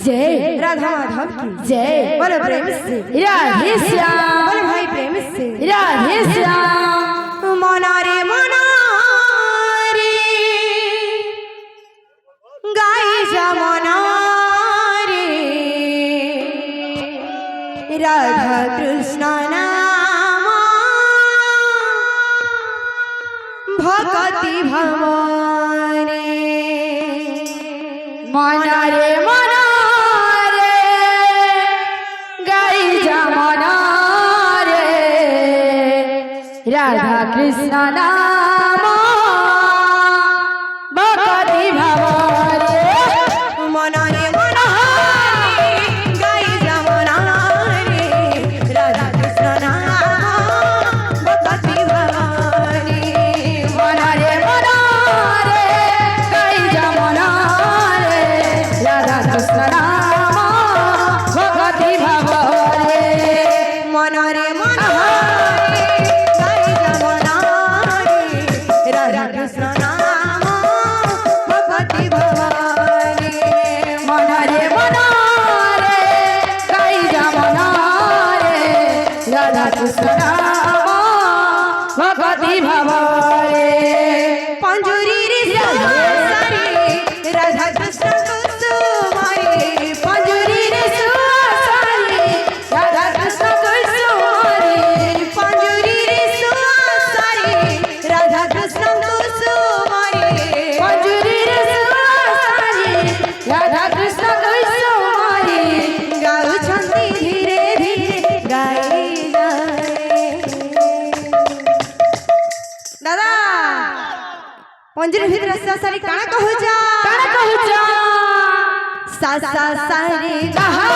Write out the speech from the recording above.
जय राधा माधव की जय। बोलो प्रेम से राधे श्याम। बोलो भाई प्रेम से राधे श्याम। मना रे गाई जा मना रे राधा कृष्ण नाम भक्ति भवानी मना रे राधा कृष्ण नाम भक्ति भवानी मना रे गाई जा मना रे राधा कृष्ण नाम भक्ति भवानी मना रे गाई जा मना रे राधा कृष्ण नाम भक्ति भवानी मना रे भक्ति भवानी पंजुरी रे सुवासारी राधा कृष्ण कुसुमारी पंजुरी रे सुवासारी राधा कृष्ण कुसुमारी पंजुरी रे सुवासारी राधा कृष्ण कुसुमारी पंजुरी रे सुवासारी राधा कृष्ण कुसुमारी गाऊ छंदी धीरे धीरे गाई दादा पंजरी भीतर सा सारी काना कहू जा सा सा सारी कहा